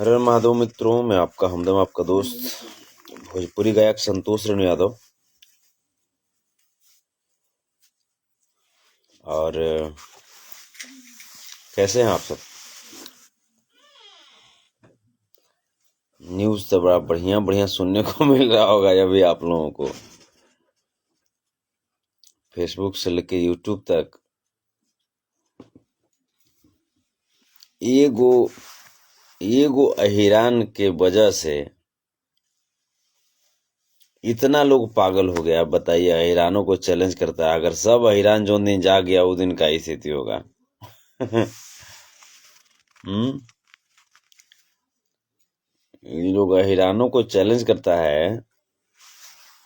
हर हर महादेव मित्रों, मैं आपका हमदम, आपका दोस्त भोजपुरी गायक संतोष रेणु यादव। और कैसे हैं आप सब? न्यूज़ तो बड़ा बढ़िया बढ़िया सुनने को मिल रहा होगा अभी आप लोगों को, फेसबुक से लेके यूट्यूब तक। एगो अहिरान के वजह से इतना लोग पागल हो गया। बताइए, अहिरानों को चैलेंज करता है। अगर सब अहिरान जो दिन जा गया उस दिन का ही स्थिति होगा। ये लोग अहिरानों को चैलेंज करता है।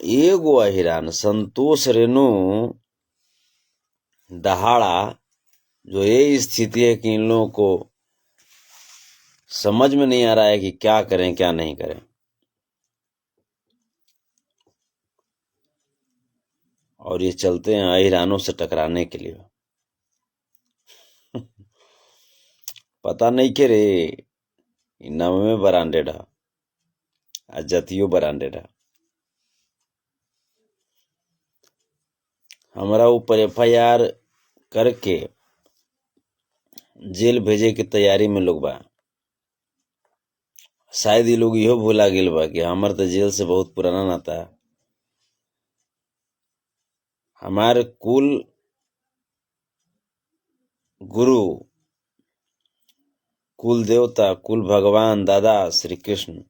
एगो अहिरान संतोष रेणु दहाड़ा, जो ये स्थिति है कि इन लोगों को समझ में नहीं आ रहा है कि क्या करें क्या नहीं करें। और ये चलते हैं अहिरानों से टकराने के लिए। पता नहीं के रे, नवे बरांडेडा आ जतियो बरांडेडा। हमारा ऊपर FIR करके जेल भेजे की तैयारी में लोग बा। शायद ये लोग इहो भूला गेल बा कि हमार तो जेल से बहुत पुराना नाता है। हमारे कुल गुरु, कुल देवता, कुल भगवान दादा श्री कृष्ण,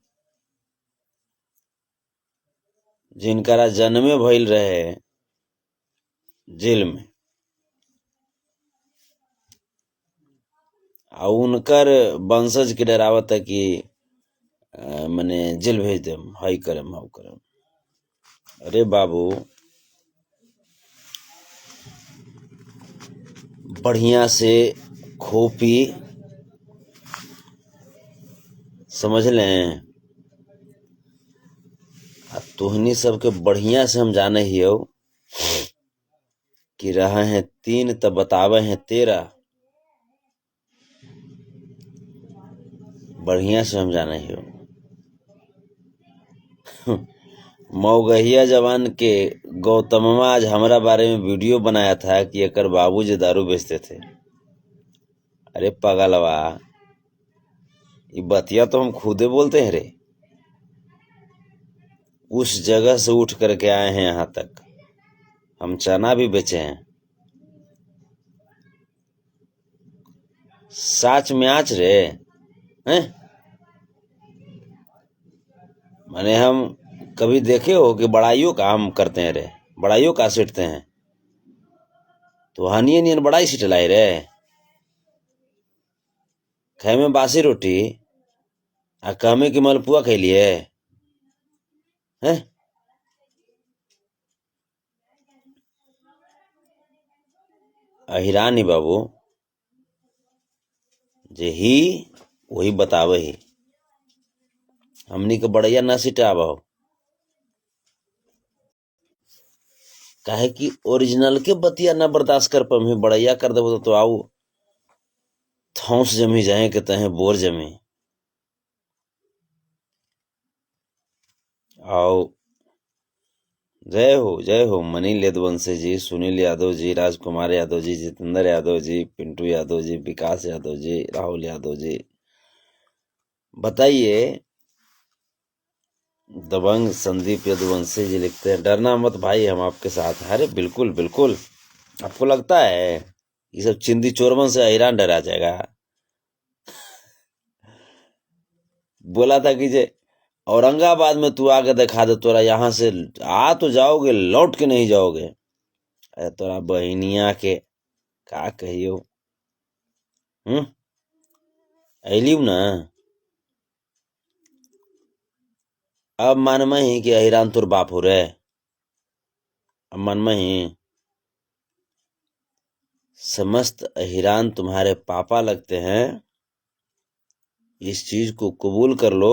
जिनका जन्मे भइल रहे जेल में, आ उनकर वंशज के डरावत है कि मने जेल भेज देम, हाई करम हाउ करम। अरे बाबू, बढ़िया से खो पी, समझ लें। तुहनी सबके बढ़िया से हम जाने ही हो कि रहे हैं 3 तब बतावे हैं 13। बढ़िया से हम जाने ही हो। मौगहिया जवान के गौतमवा आज हमारा बारे में वीडियो बनाया था कि एकर बाबूजी दारू बेचते थे। अरे पगलवा, ये बतिया तो हम खुदे बोलते हैं रे। उस जगह से उठ करके आए हैं यहाँ तक। हम चना भी बेचे हैं। साच में आच रे हैं? माने हम कभी देखे हो कि बड़ाइयों का हम करते हैं रे? बड़ाइयों का सीटते हैं तो हनिए नियन बड़ाई सीट लाई रे। खाए में बासी रोटी आ कहमे की मलपुआ खैलिए हैं? अहिरानी बाबू जे ही वही बतावे ही। हमनी के बड़ैया ना सिटाबो, काहे कि ओरिजिनल के बतिया ना बर्दाश्त कर पमी। बड़ैया कर देबो तो आऊ थौस जमी जाए के तहे बोर जमी। आओ जय हो मनीष यदुवंशी जी, सुनील यादव जी, राजकुमार यादव जी, जितेंद्र यादव जी, पिंटू यादव जी, विकास यादव जी, राहुल यादव जी। बताइए, दबंग संदीप यदुवंशी जी लिखते हैं, डरना मत भाई, हम आपके साथ हैं। अरे बिल्कुल बिल्कुल। आपको लगता है ये सब चिंदी चोरवन से अहिरान डरा जाएगा? बोला था कि जे औरंगाबाद में तू आके दिखा दे, तोरा यहाँ से आ तो जाओगे, लौट के नहीं जाओगे। अरे तोरा बहिनिया के का कहियो। अलियू ना, अब मानमा ही कि अहिरान तोर बाप हो रे। अब मानमा ही समस्त अहिरान तुम्हारे पापा लगते हैं। इस चीज को कबूल कर लो,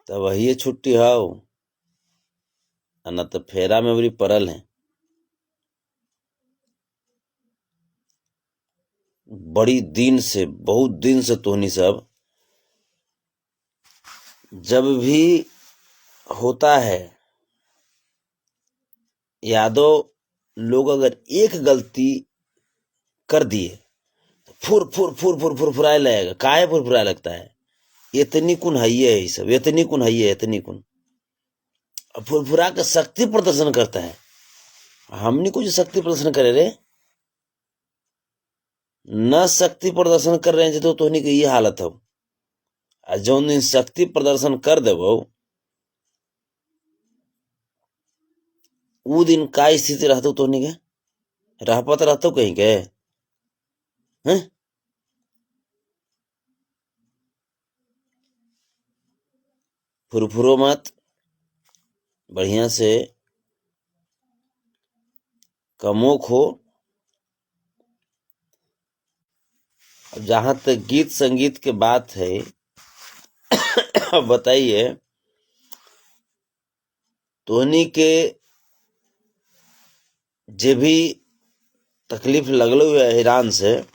तब वही छुट्टी हाउ, न तो फेरा में बड़ी परल है। बड़ी दिन से, बहुत दिन से तोहनी सब जब भी होता है, यादव लोग अगर एक गलती कर दिए तो फुर फुर फुर फुर फुरफुराए लगेगा। काहे फुरफुराए लगता है? इतनी कुन है ये सब, इतनी कुन है ये, इतनी कुन फुरफुरा के शक्ति प्रदर्शन करता है। हमने कुछ शक्ति प्रदर्शन करे रे, न शक्ति प्रदर्शन कर रहे हैं तो तोहनी की ये हालत हो। जौन दिन शक्ति प्रदर्शन कर देबो उ दिन का स्थिति रहतो तोहनी के? रह पत रहतो कहीं के? हैं? फुरफुरो मत, बढ़िया से कमो खो। अब जहां तक गीत संगीत के बात है, बताइए तोहनी के जे भी तकलीफ लगलो है ईरान से,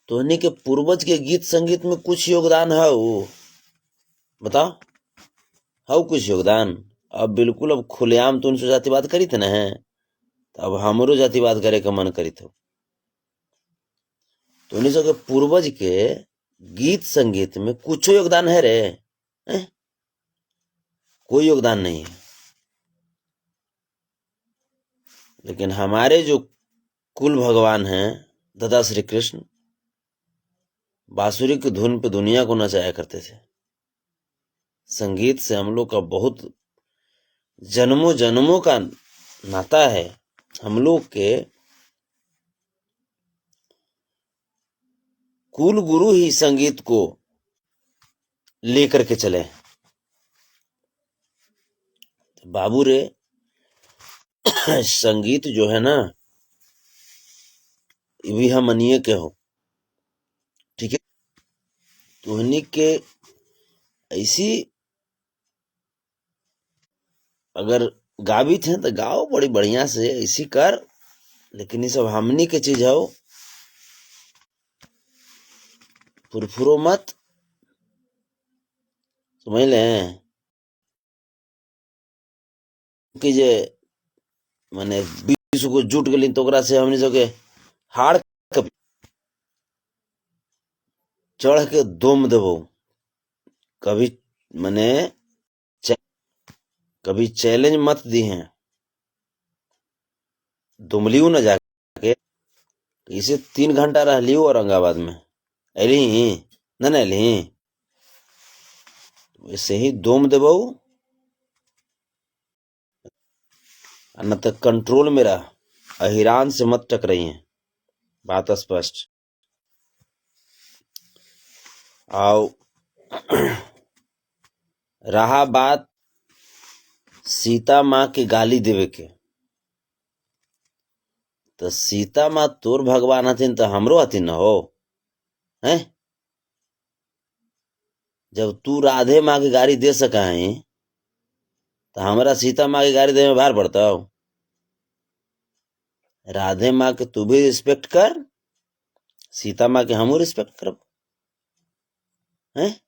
तोहनी के पूर्वज के गीत संगीत में कुछ योगदान है वो बताओ? है कुछ योगदान? अब बिल्कुल अब खुलेआम तो उनसे जातिवाद करी थे ना है, तो अब हमरो जातिवाद करे का मन करी थो। तो उन्हीं के पूर्वज के गीत संगीत में कुछ योगदान है रे? कोई योगदान नहीं है। लेकिन हमारे जो कुल भगवान हैं दादा श्री कृष्ण, बांसुरी की धुन पे दुनिया को नचाया करते थे। संगीत से हम लोग का बहुत जन्मों जन्मों का नाता है। हम लोग के कुल गुरु ही संगीत को लेकर के चले। तो बाबू रे, संगीत जो है ना, ये भी हम मनिए के हो, ठीक है? तुहनी के ऐसी अगर गावित हैं तो गाओ बड़ी बढ़िया से, ऐसी कर। लेकिन ये सब हमनी के चीज हो, फुरफुरो मत, समझ ले कि जे माने 20 को जुट गली तो ओकरा से हमनी सबके हाड़ चढ़ के दोम देबो। कभी माने कभी चैलेंज मत दी हैं, दुमलियो न जाके। इसे 3 घंटा रह लियो औरंगाबाद में, अली न अली वैसे ही दोम देबो, न तो कंट्रोल में रह। अहिरान से मत टकराई है, बात स्पष्ट। आओ रहा बात सीता माँ के गाली देवे के, तो सीता माँ तोर भगवान हथिन तो हमरो हथिन न हो हैं? जब तू राधे माँ की गाली दे सका है तो हमारा सीता माँ की गाली दे में भार पड़ता हो? राधे माँ के तू भी रिस्पेक्ट कर, सीता माँ के हमू रिस्पेक्ट करब हैं?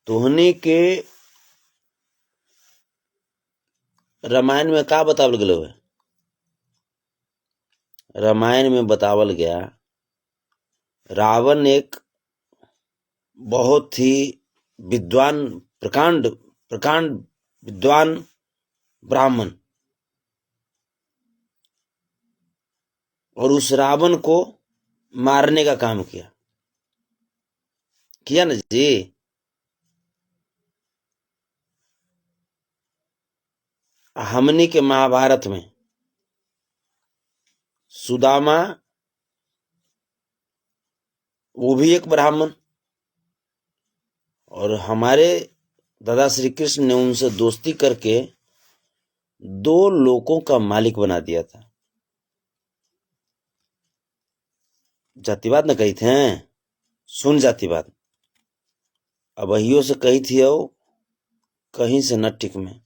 तोहनी के रामायण में का बतावल गलो है? रामायण में बतावल गया रावण एक बहुत ही विद्वान, प्रकांड प्रकांड विद्वान ब्राह्मण, और उस रावण को मारने का काम किया ना जी। हमनी के महाभारत में सुदामा, वो भी एक ब्राह्मण, और हमारे दादा श्री कृष्ण ने उनसे दोस्ती करके 2 लोकों का मालिक बना दिया था। जातिवाद न कही थे, सुन जातिवाद। अब अहियो से कही थी हो, कहीं से न टिक में,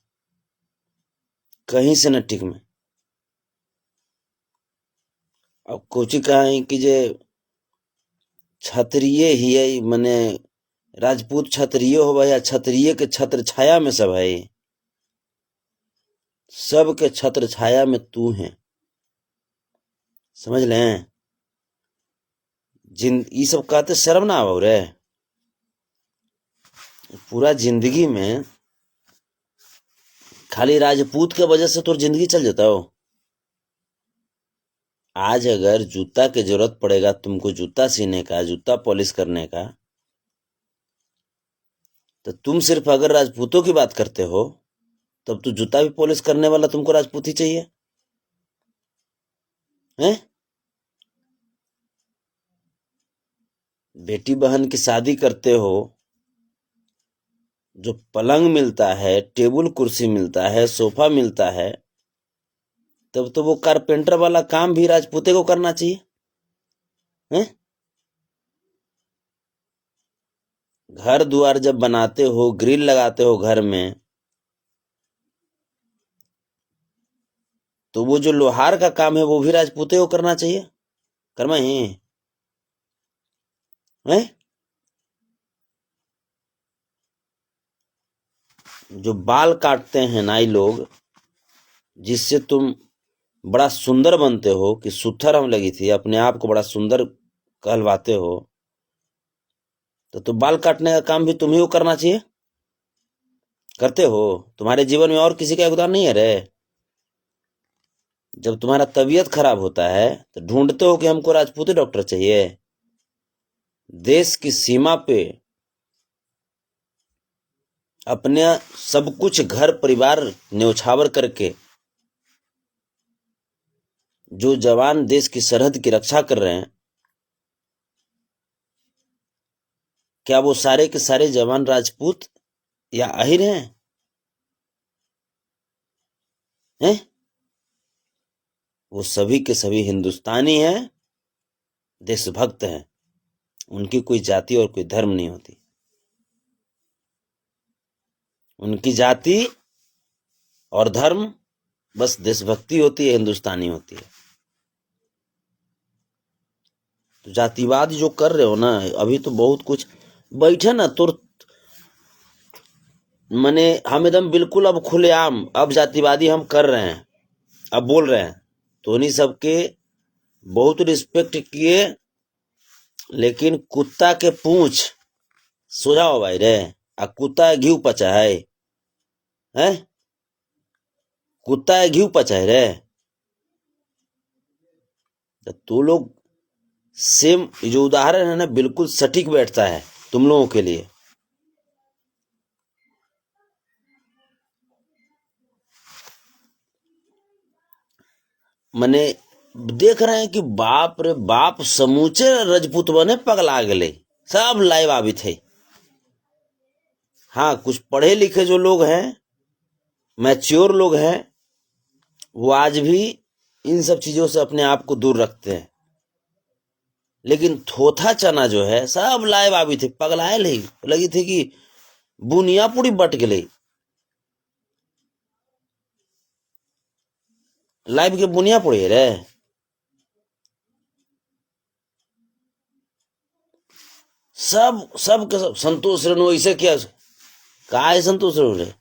कहीं से न टिक में। अब कोची कहा कि जे क्षत्रिय ही है, मने राजपूत क्षत्रिय हो या क्षत्रिय के छत्र छाया में सब है, सब के छत्र छाया में तू है, समझ लें। ये सब कहते शर्म ना आओ रे। पूरा जिंदगी में खाली राजपूत के वजह से तो जिंदगी चल जाता हो। आज अगर जूता की जरूरत पड़ेगा तुमको, जूता सीने का, जूता पॉलिश करने का, तो तुम सिर्फ अगर राजपूतों की बात करते हो तब तो जूता भी पॉलिश करने वाला तुमको राजपूत ही चाहिए, हैं? बेटी बहन की शादी करते हो, जो पलंग मिलता है, टेबल कुर्सी मिलता है, सोफा मिलता है, तब तो वो कारपेंटर वाला काम भी राजपूते को करना चाहिए, हैं? घर द्वार जब बनाते हो, ग्रिल लगाते हो घर में, तो वो जो लोहार का काम है वो भी राजपूते को करना चाहिए, कर्मा ही है। जो बाल काटते हैं नाई लोग, जिससे तुम बड़ा सुंदर बनते हो कि सुथर हम लगी थी, अपने आप को बड़ा सुंदर कहलवाते हो, तो बाल काटने का काम भी तुम्ही को करना चाहिए, करते हो। तुम्हारे जीवन में और किसी का योगदान नहीं है रे। जब तुम्हारा तबीयत खराब होता है तो ढूंढते हो कि हमको राजपूती डॉक्टर चाहिए। देश की सीमा पे अपने सब कुछ घर परिवार न्यौछावर करके जो जवान देश की सरहद की रक्षा कर रहे हैं, क्या वो सारे के सारे जवान राजपूत या आहिर हैं? हैं? वो सभी के सभी हिंदुस्तानी हैं, देशभक्त हैं। उनकी कोई जाति और कोई धर्म नहीं होती। उनकी जाति और धर्म बस देशभक्ति होती है, हिंदुस्तानी होती है। तो जातिवाद जो कर रहे हो ना, अभी तो बहुत कुछ बैठे ना तो मने हम एकदम बिल्कुल अब खुलेआम अब जातिवादी हम कर रहे हैं, अब बोल रहे हैं, तो उन्हीं सबके बहुत रिस्पेक्ट किए, लेकिन कुत्ता के पूंछ सोझा हो भाई रे, आ कुत्ता घी पचा है, हैं? कुत्ता घी पचा है रे। तो लोग सेम जो उदाहरण है ना, बिल्कुल सटीक बैठता है तुम लोगों के लिए। मने देख रहे हैं कि बाप रे बाप, समूचे रजपूत बने पगला गए, सब लाइव आवी थे। हाँ, कुछ पढ़े लिखे जो लोग हैं, मैच्योर लोग हैं, वो आज भी इन सब चीजों से अपने आप को दूर रखते हैं। लेकिन थोथा चना जो है सब लाइव आवी थे, पगलाए लगी थी कि बुनिया पूरी बट गई, लाइव के बुनिया पड़ी रे। सब सब के सब संतोष रेणु ऐसे क्या, का है संतोष रेणु रे,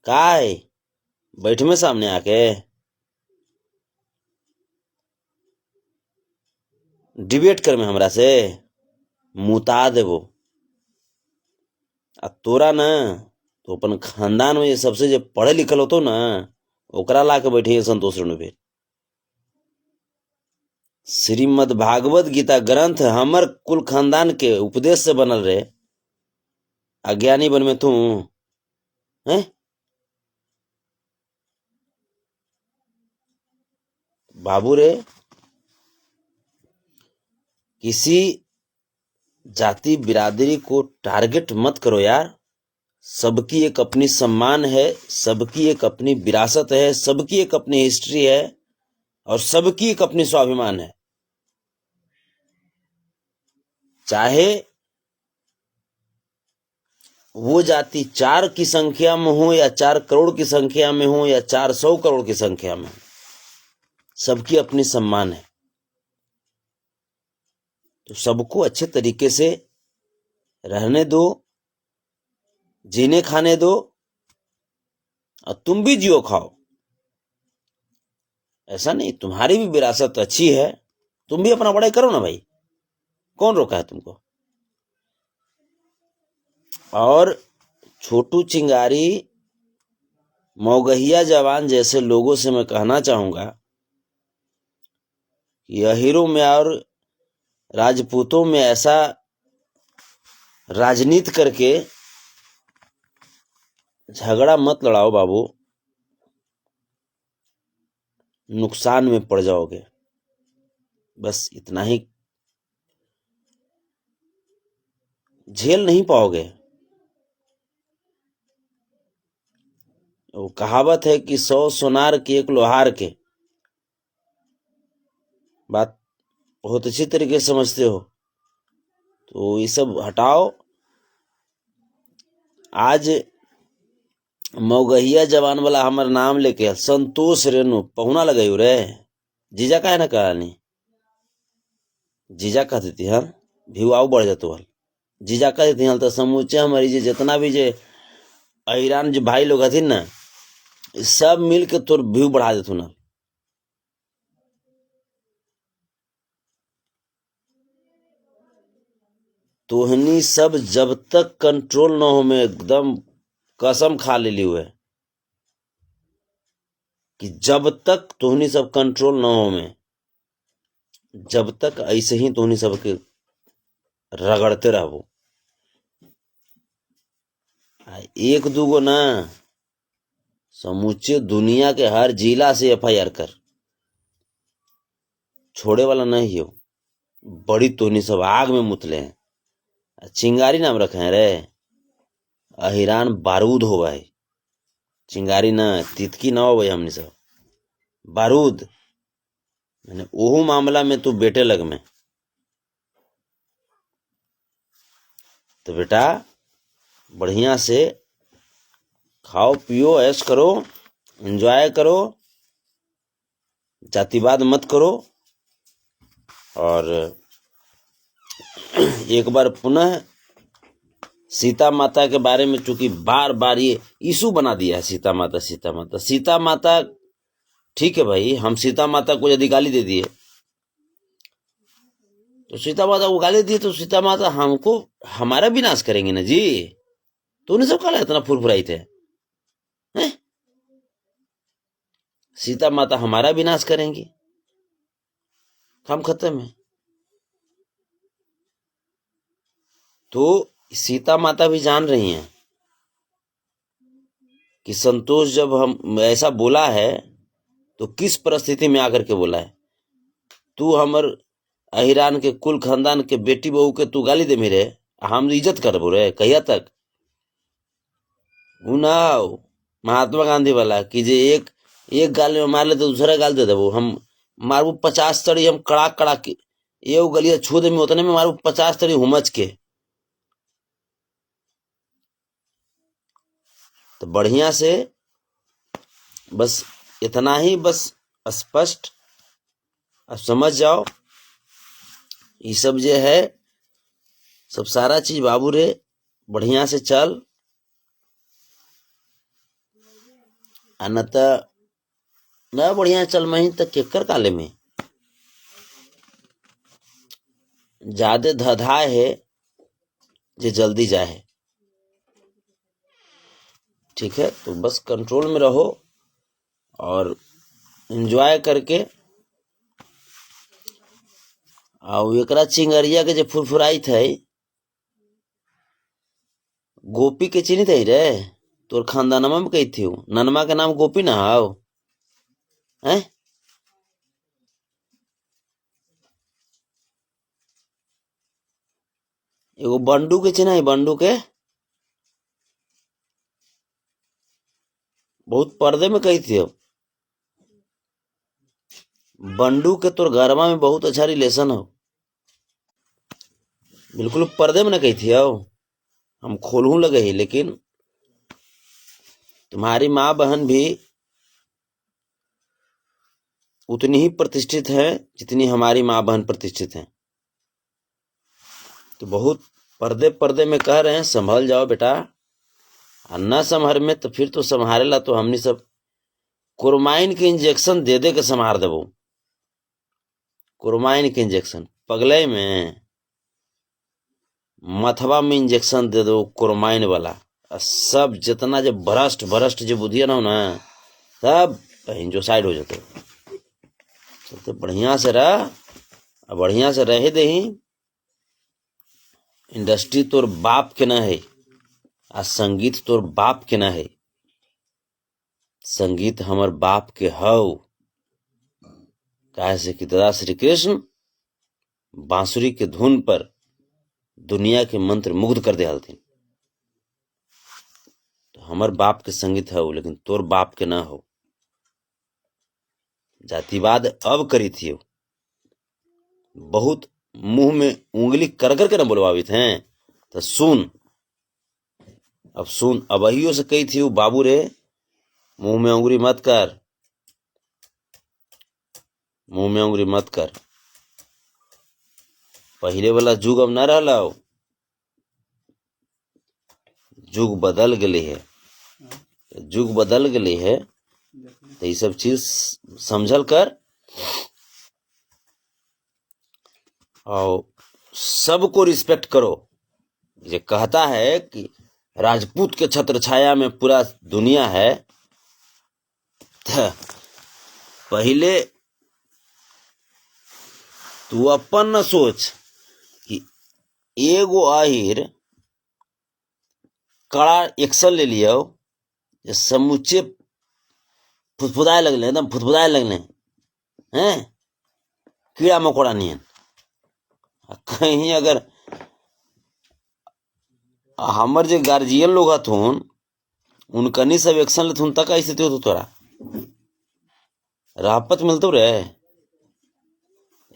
का है बैठ में सामने आके डिबेट कर में हमरा से मुता देबो। आ तोरा न तो अपन खानदान में सबसे जो पढ़े लिखल होतो ना, ओकरा ला के बैठे संतोष रेणु पे। श्रीमद् भागवत गीता ग्रंथ हमर कुल खानदान के उपदेश से बनल रहे, अज्ञानी बन में तू हैं? बाबू रे, किसी जाति बिरादरी को टारगेट मत करो यार। सबकी एक अपनी सम्मान है, सबकी एक अपनी विरासत है, सबकी एक अपनी हिस्ट्री है, और सबकी एक अपनी स्वाभिमान है। चाहे वो जाति 4 की संख्या में हो या 4 करोड़ की संख्या में हो या 400 करोड़ की संख्या में हो, सबकी अपनी सम्मान है, तो सबको अच्छे तरीके से रहने दो, जीने खाने दो, और तुम भी जियो खाओ। ऐसा नहीं, तुम्हारी भी विरासत अच्छी है, तुम भी अपना बड़ाई करो ना भाई, कौन रोका है तुमको। और छोटू चिंगारी, मौगहिया जवान जैसे लोगों से मैं कहना चाहूंगा कि अहीरों में और राजपूतों में ऐसा राजनीति करके झगड़ा मत लड़ाओ बाबू, नुकसान में पड़ जाओगे। बस इतना ही, झेल नहीं पाओगे। वो कहावत है कि 100 सोनार के 1 लोहार के, बात बहुत अच्छी तरीके से समझते हो। तो ये सब हटाओ। आज मौगहिया जवान वाला हमार नाम लेके संतोष रेणु पहुना लगाई रे, जीजा का है ना कहानी, जीजा कह देती हर भी आओ बढ़ जातो हल, जीजा कह देती हल तो समूचे हमारी जे जितना भी जे ईरान जो भाई लोग हथिन ना, सब मिल के तोर व्यू बढ़ा देतु ना। तोहनी सब जब तक कंट्रोल न हो, में एकदम कसम खा ले ली हुए कि जब तक तोहनी सब कंट्रोल न हो, में जब तक ऐसे ही तोहनी सबके रगड़ते रहो। एक दूगो ना, समूचे दुनिया के हर जिला से FIR कर, छोड़े वाला नहीं हो। बड़ी तोहनी सब आग में मुतले हैं। चिंगारी नाम रखे हैं रे, अहिरान बारूद हो भाई, चिंगारी ना तितकी ना हो भाई, हमने सब बारूद। मैंने ओहू मामला में तू बेटे लग में, तो बेटा बढ़िया से खाओ पियो, ऐश करो, एंजॉय करो, जातिवाद मत करो। और एक बार पुनः सीता माता के बारे में, चूंकि बार बार ये इशू बना दिया है, सीता माता सीता माता सीता माता, ठीक है भाई, हम सीता माता को यदि गाली दे दिए तो सीता माता को गाली दिए तो सीता माता हमको हमारा विनाश करेंगे ना जी। तो उन्हें सब कहा इतना फुरफुराई थे, सीता माता हमारा विनाश करेंगी, काम खत्म है। तो सीता माता भी जान रही हैं कि संतोष जब हम ऐसा बोला है तो किस परिस्थिति में आकर के बोला है। तू हमर अहिरान के कुल खानदान के बेटी बहू के तू गाली दे मेरे, हम इज्जत करबो रे कहिया तक। उनाव महात्मा गांधी वाला कि जे एक गाल में मार ले तो दूसरा गाल दे देबो, हम मारबू 50 तड़ी, हम कड़ाक कड़ाक के एगो गलिया छू दे में उतने में मारबू 50 तड़ी हुमच के। तो बढ़िया से बस इतना ही, बस स्पष्ट अब समझ जाओ, ये सब जे है सब सारा चीज बाबू रे बढ़िया से चल, न त न बढ़िया चल मही तक केकर काले में ज्यादा धधाए है जे जल्दी जाए। ठीक है, तो बस कंट्रोल में रहो और एंजॉय करके। और एकरा चिंगरिया के जो फुरफुराई थे, गोपी के चिन्ह थे रे, तोर खानदानमा में कही थी, ननमा के नाम गोपी ना हो है। एगो बंडू के चिन्ह है, बंडू के बहुत पर्दे में कही थी। बंडू के तोर घरमा में बहुत अच्छा रिलेशन हो, बिल्कुल पर्दे में न कही थी। हम खोलू लगे ही, लेकिन तुम्हारी माँ बहन भी उतनी ही प्रतिष्ठित हैं जितनी हमारी माँ बहन प्रतिष्ठित हैं। तो बहुत पर्दे पर्दे में कह रहे हैं संभल जाओ बेटा, और न संभर में तो फिर तो संभारेला तो हमनी सब क्रोमाइन के इंजेक्शन दे दे के संभार देबो। क्रोमाइन के इंजेक्शन पगले में मथवा में इंजेक्शन दे दो क्रोमाइन वाला, और सब जितना जो भ्रष्ट भ्रष्ट जो बुद्धि ना सब कहीं जो साइड हो जाते। तो बढ़िया से रह, बढ़िया से रहे दही। इंडस्ट्री तोर बाप के ना है, आ संगीत तोर बाप के ना है। संगीत हमर बाप के हौ। काहे से कि दादा श्री कृष्ण बांसुरी के धुन पर दुनिया के मंत्र मुग्ध कर दे हलथिन। तो हमर बाप के संगीत हो, लेकिन तोर बाप के ना हो। जातिवाद अब करी थी, बहुत मुंह में उंगली कर कर के ना बोलवावित हैं। तो सुन, अब सुन, अब अहियो से कही थी बाबू रे मुंह में उंगली मत कर, मुंह में उंगली मत कर। पहले वाला जुग अब न रहला, जुग बदल गए है। जुग बदल गए है तो ये सब चीज समझल कर, और सबको रिस्पेक्ट करो। ये कहता है कि राजपूत के छत्र छाया में पूरा दुनिया है। पहले तू अपन न सोच कि एगो आहिर कड़ा एक्शन ले लियो, समूचे फुदफुदाए लगले, एकदम फुदफुदाए लगले हैं कीड़ा मकोड़ा नियन। कहीं अगर हमर जे गार्जियन लोग हथुन उनकनी सब एक्शन लेथुन तक ऐसे तो तोरा राहत मिलतो रे।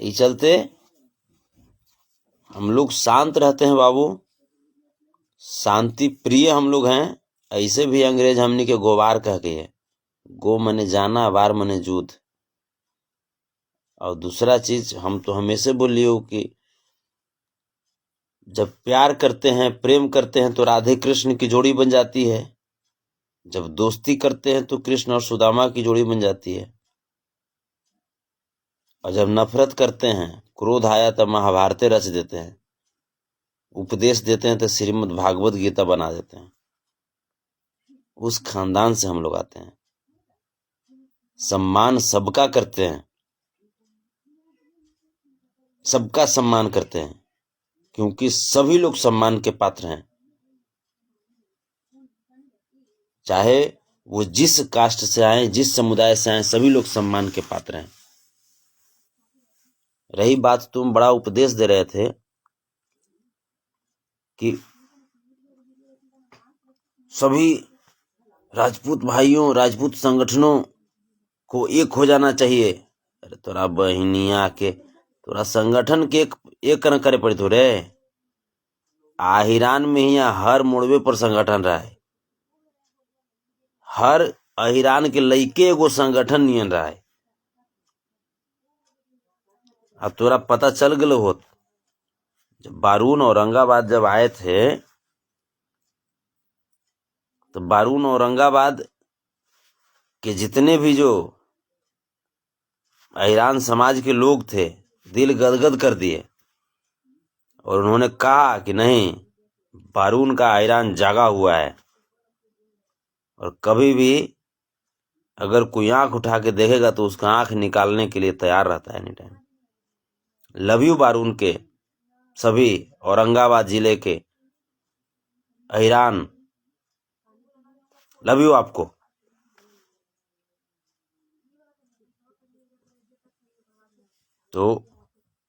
इस चलते हम लोग शांत रहते हैं बाबू, शांति प्रिय हम लोग हैं। ऐसे भी अंग्रेज हमनी के गोवार कह के है, गो मने जाना, वार मने युद्ध। और दूसरा चीज हम तो हमेशा बोलियो कि जब प्यार करते हैं, प्रेम करते हैं तो राधे कृष्ण की जोड़ी बन जाती है। जब दोस्ती करते हैं तो कृष्ण और सुदामा की जोड़ी बन जाती है। और जब नफरत करते हैं, क्रोध आया तो महाभारत रच देते हैं, उपदेश देते हैं तो श्रीमद् भागवत गीता बना देते हैं। उस खानदान से हम लोग आते हैं। सम्मान सबका करते हैं, सबका सम्मान करते हैं, क्योंकि सभी लोग सम्मान के पात्र हैं, चाहे वो जिस कास्ट से आए, जिस समुदाय से आए, सभी लोग सम्मान के पात्र हैं। रही बात, तुम बड़ा उपदेश दे रहे थे कि सभी राजपूत भाइयों, राजपूत संगठनों को एक हो जाना चाहिए। अरे तोरा बहनिया के, तोरा संगठन के एक न करे पड़ी तो रे। आहिरान में ही हर मोड़वे पर संगठन रहा है, हर अहिरान के लइके एगो संगठन नियन रहा है। अब तोरा पता चल गए होत, जब बारून औरंगाबाद जब आए थे तो बारून औरंगाबाद के जितने भी जो अहिरान समाज के लोग थे दिल गदगद कर दिए, और उन्होंने कहा कि नहीं, बारून का अहिरान जागा हुआ है, और कभी भी अगर कोई आंख उठा के देखेगा तो उसका आंख निकालने के लिए तैयार रहता है any time. Love you Barun के सभी औरंगाबाद जिले के अहिरान, लव यू आपको। तो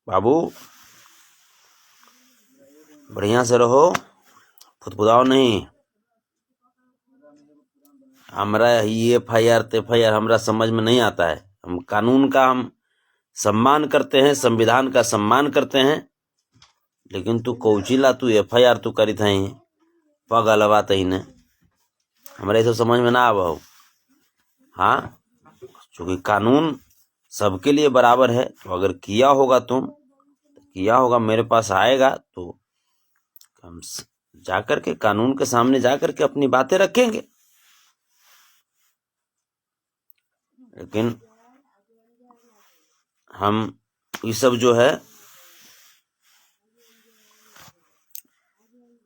बाबू बढ़िया से रहो, फुदफुदाओ नहीं। हमरा ये FIR FIR हमरा समझ में नहीं आता है। हम कानून का हम सम्मान करते हैं, संविधान का सम्मान करते हैं, लेकिन तू कौचिला तू FIR तू करी थी पग अलवा तही ने, हमरा ये सब समझ में ना आवा हो। हाँ, चूंकि कानून सबके लिए बराबर है। तो अगर किया होगा किया होगा, मेरे पास आएगा तो हम जाकर के कानून के सामने जाकर के अपनी बातें रखेंगे। लेकिन हम ये सब जो है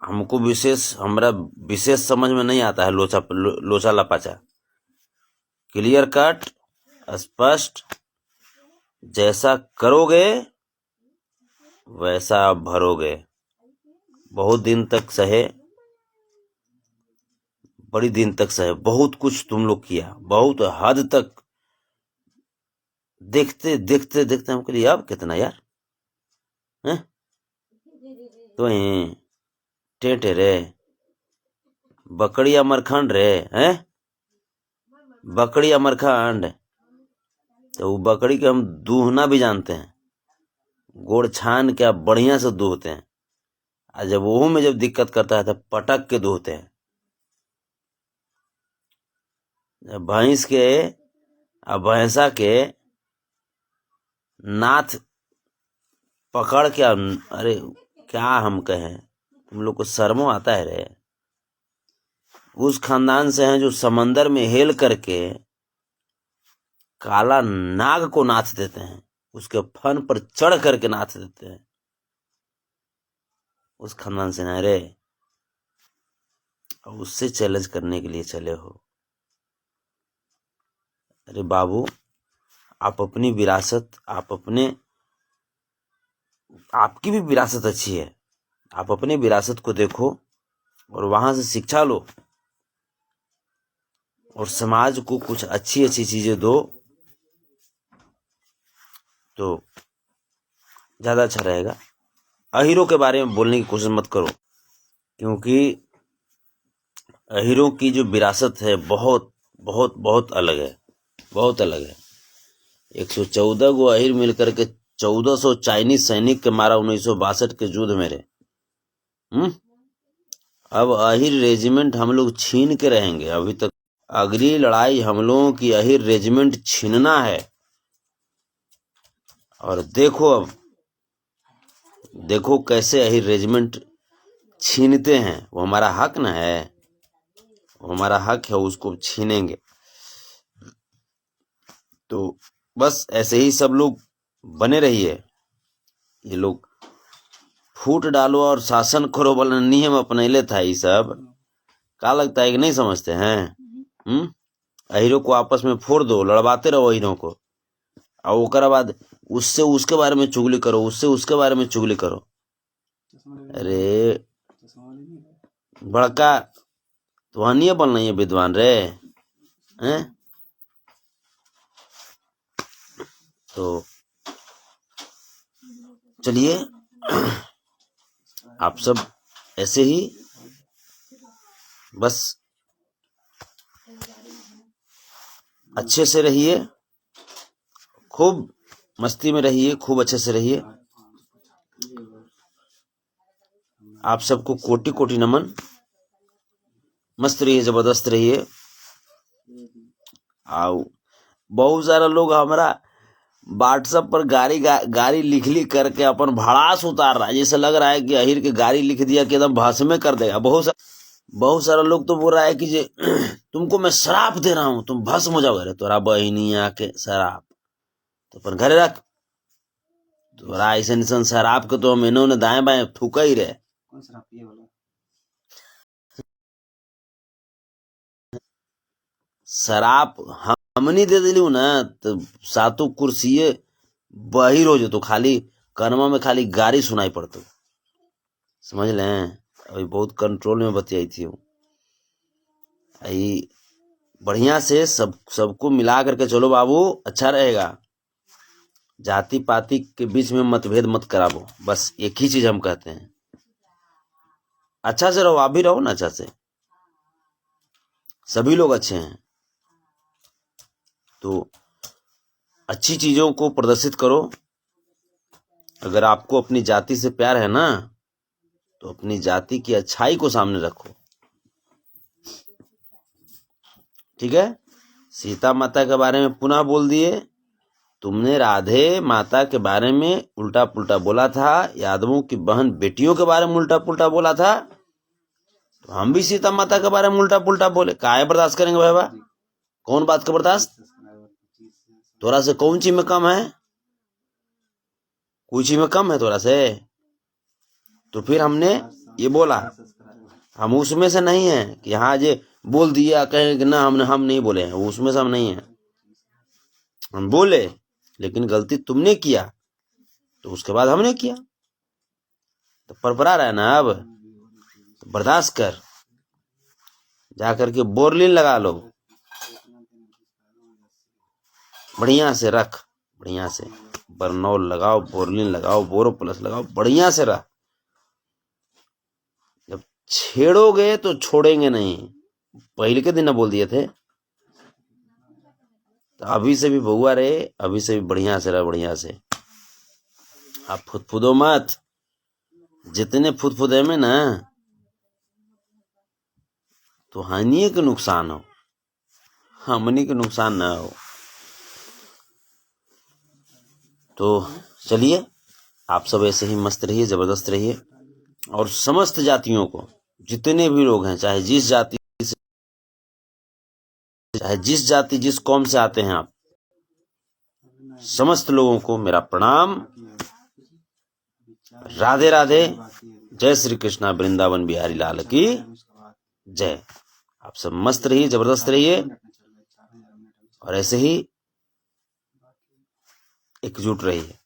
हमको हमरा विशेष समझ में नहीं आता है। लोचा लपाचा, क्लियर कट, स्पष्ट, जैसा करोगे वैसा भरोगे। बहुत दिन तक सहे, बड़ी दिन तक सहे, बहुत कुछ तुम लोग किया, बहुत हद तक देखते देखते देखते हमको लिए अब कितना यार है? तो टेटे रे बकड़ी अमरखंड रे हैं, बकड़ी अमरखंड। तो वो बकड़ी के हम दूहना भी जानते हैं, गोड़ छान के बढ़िया से दूहते हैं। और जब वो में जब दिक्कत करता है तो पटक के दूहते हैं। जब भैंस के और भैंसा के नाथ पकड़ के, अरे क्या हम कहें, तुम लोग को शर्मो आता है रे? उस खानदान से हैं जो समंदर में हेल करके काला नाग को नाथ देते हैं, उसके फन पर चढ़ करके नाथ देते हैं। उस खानदान से ना रे, और उससे चैलेंज करने के लिए चले हो। अरे बाबू, आप अपनी विरासत, आपकी भी विरासत अच्छी है, आप अपनी विरासत को देखो और वहां से शिक्षा लो और समाज को कुछ अच्छी अच्छी चीजें दो, तो ज्यादा अच्छा रहेगा। अहीरों के बारे में बोलने की कोशिश मत करो, क्योंकि अहीरों की जो विरासत है बहुत बहुत बहुत अलग है, बहुत अलग है। 114 गो अहीर मिलकर के 1400 चाइनीज सैनिक के मारा 1962 के युद्ध में रे। अब अहीर रेजिमेंट हम लोग छीन के रहेंगे। अभी तक अगली लड़ाई हम लोगों की अहीर रेजिमेंट छीनना है। और देखो कैसे अहीर रेजिमेंट छीनते हैं। वो हमारा हक ना है, वो हमारा हक है, उसको छीनेंगे। तो बस ऐसे ही सब लोग बने रहिए। ये लोग फूट डालो और शासन करो वाला नियम अपनैले था। ये सब का लगता है कि नहीं समझते हैं? अहीरों को आपस में फोड़ दो, लड़वाते रहो अहीरों को, और ओकरा बाद उससे उसके बारे में चुगली करो, उससे उसके बारे में चुगली करो। अरे बड़का तुहानिए बनना है विद्वान रे हैं? तो चलिए, आप सब ऐसे ही बस अच्छे से रहिए, खूब मस्ती में रहिए, खूब अच्छे से रहिए। आप सबको कोटि कोटि नमन। मस्त रहिए, जबरदस्त रहिए। आओ, बहुत सारा लोग हमारा व्हाट्सएप पर गाड़ी लिख करके अपन भड़ास उतार रहा है, जैसे लग रहा है कि अहीर के गाड़ी लिख दिया कि एकदम भस्म कर देगा। बहुत सारा लोग तो बोल रहा है कि तुमको मैं शराप दे रहा हूं, तुम भस्म हो जाओ। अरे तोरा बहिनी आके शराप तो अपन घरे रख। तोरा ऐसा शराब के तो हम इन्होंने दाएं बाएं थूका ही रहे। शराब हमनी दे दिलू ना तो सातों कुर्सिये बहिर हो जतो, खाली कनमा में खाली गाड़ी सुनाई पड़तो। समझ लें, अभी बहुत कंट्रोल में बतियाई थी। बढ़िया से सबको मिला करके चलो बाबू, अच्छा रहेगा। जाति पाति के बीच में मतभेद मत कराबो, बस एक ही चीज हम कहते हैं। अच्छा से रहो, आप भी रहो ना अच्छा से, सभी लोग अच्छे हैं। तो अच्छी चीजों को प्रदर्शित करो। अगर आपको अपनी जाति से प्यार है ना, तो अपनी जाति की अच्छाई को सामने रखो। ठीक है? सीता माता के बारे में पुनः बोल दिए तुमने राधे माता के बारे में उल्टा पुल्टा बोला था, यादवों की बहन बेटियों के बारे में उल्टा पुल्टा बोला था, तो हम भी सीता माता के बारे में उल्टा पुल्टा बोले। काहे बर्दाश्त करेंगे बाबा? कौन बात का बर्दाश्त? तोरा से कौन चीज में कम है? कोई चीज में कम है तोरा से? तो फिर हमने ये बोला, हम उसमें से नहीं है कि हाँ जे बोल दिया कहें कि ना हम नहीं बोले हैं, उसमें से हम नहीं है। हम बोले, लेकिन गलती तुमने किया तो उसके बाद हमने किया, तो परपरा रहा है ना। अब तो बर्दाश्त कर, जाकर के बोरलिन लगा लो, बढ़िया से रख, बढ़िया से बरनौल लगाओ, बोरलिन लगाओ, बोरो प्लस लगाओ, बढ़िया से रख। जब छेड़ोगे तो छोड़ेंगे नहीं, पहले के दिन न बोल दिए थे। तो अभी से भी बउआ रहे, अभी से भी बढ़िया से रह, बढ़िया से। आप फुदफुदो मत, जितने फुदफुदे में ना तो हानि के नुकसान हो, हमनी के नुकसान ना हो। तो चलिए, आप सब ऐसे ही मस्त रहिए, जबरदस्त रहिए, और समस्त जातियों को, जितने भी लोग हैं, चाहे जिस जाति जिस कौम से आते हैं आप, समस्त लोगों को मेरा प्रणाम। राधे राधे। जय श्री कृष्णा, वृंदावन बिहारी लाल की जय। आप सब मस्त रहिए, जबरदस्त रहिए, और ऐसे ही एकजुट रहिए।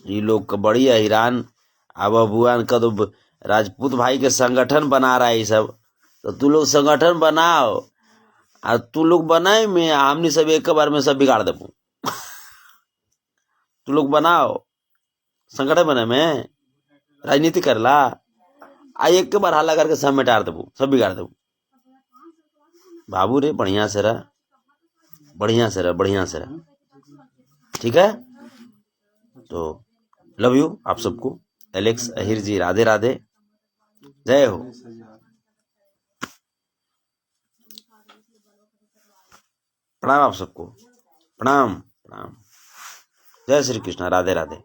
ये लोग का बड़ी हैरान, अब अबुआन का तो राजपूत भाई के संगठन बना रहा है ये सब। तो तू लोग संगठन बनाओ, और तू लोग बनाए में हमने सब एक बार में सब बिगाड़ देबू। तू लोग बनाओ संगठन बने में राजनीति करला, आ एक के बार हल्ला करके सब मिटार देबू, सब बिगाड़ देबू। बाबू रे बढ़िया से रह, बढ़िया से रह, बढ़िया से रह, ठीक है। तो लव यू आप सबको। एलेक्स अहिर जी, राधे राधे, जय हो। प्रणाम आप सबको, प्रणाम प्रणाम। जय श्री कृष्णा, राधे राधे।